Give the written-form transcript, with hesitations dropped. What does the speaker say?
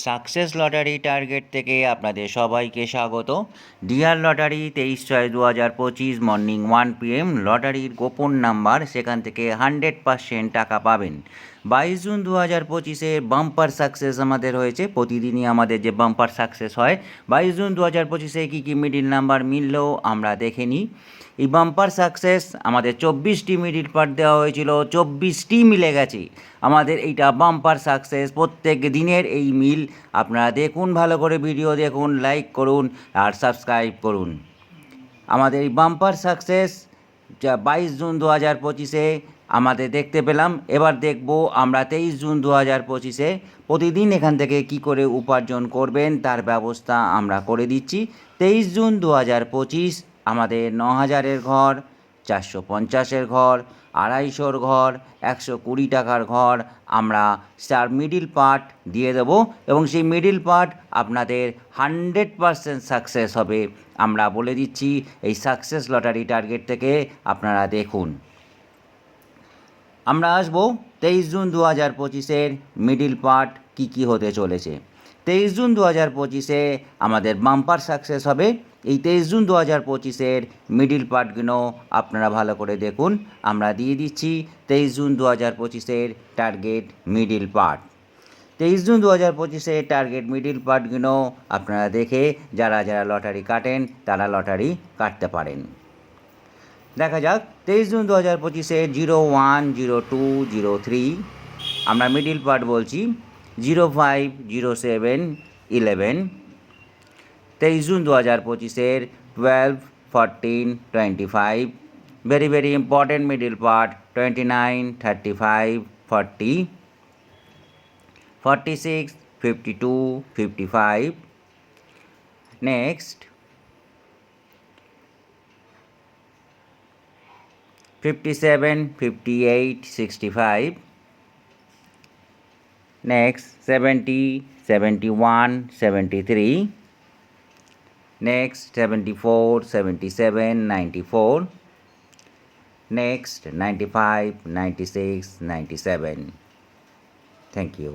Success lottery target থেকে আপনাদের সবাইকে স্বাগত। ডিয়ার লটারি 23/6/2025 মর্নিং 1 PM লটারির গোপন নাম্বার, সেখান থেকে 100% টাকা পাবেন। 22 জুন 2025-এ বাম্পার সাকসেস আমাদের হয়েছে। প্রতিদিনই আমাদের যে বাম্পার সাকসেস হয়, 22 জুন 2025-এ কী কী মিডিল নাম্বার মিললেও আমরা দেখে নিই। এই বাম্পার সাকসেস আমাদের 24টি মিডিল পার্ট দেওয়া হয়েছিল, 24টি মিলে গেছে। আমাদের এইটা বাম্পার সাকসেস। প্রত্যেক দিনের এই মিল আপনারা দেখুন, ভালো করে ভিডিও দেখুন, লাইক করুন আর সাবস্ক্রাইব করুন। আমাদের এই বাম্পার সাকসেস 22 জুন 2025-এ আমাদের দেখতে পেলাম। এবার দেখব আমরা 23 জুন 2025-এ প্রতিদিন এখান থেকে কি করে উপার্জন করবেন তার ব্যবস্থা আমরা করে দিচ্ছি। 23 জুন 2025 আমাদের 9000-এর ঘর, 450-এর ঘর, 250-র ঘর, 120 টাকার ঘর আমরা স্টার মিডিল পার্ট দিয়ে দেব, এবং সেই মিডিল পার্ট আপনাদের 100% সাকসেস হবে আমরা বলে দিচ্ছি। এই সাকসেস লটারি টার্গেট থেকে আপনারা দেখুন। আমরা আসবো 23 জুন 2025-এর মিডিল পার্ট কী কী হতে চলেছে। 23 জুন 2025-এ আমাদের বাম্পার সাকসেস হবে। এই 23 জুন 2025-এর মিডিল পার্টগুলো আপনারা ভালো করে দেখুন। আমরা দিয়ে দিচ্ছি 23 জুন 2025-এর টার্গেট মিডিল পার্ট। 23 জুন 2025-এর টার্গেট মিডিল পার্টগুলো আপনারা দেখে যারা যারা লটারি কাটেন তারা লটারি কাটতে পারেন। দেখা যাক 23 জুন 2025-এ 01, 02, 03 আমরা মিডিল পার্ট বলছি। 05, 07, 11। 23 জুন 2025-এর 12, 14, 25। Very very important middle part 29, 35, 40, 46, 52, 55। Next 57, 58, 65. Next 70, 71, 73. Next 74, 77, 94. Next 95, 96, 97. Thank you.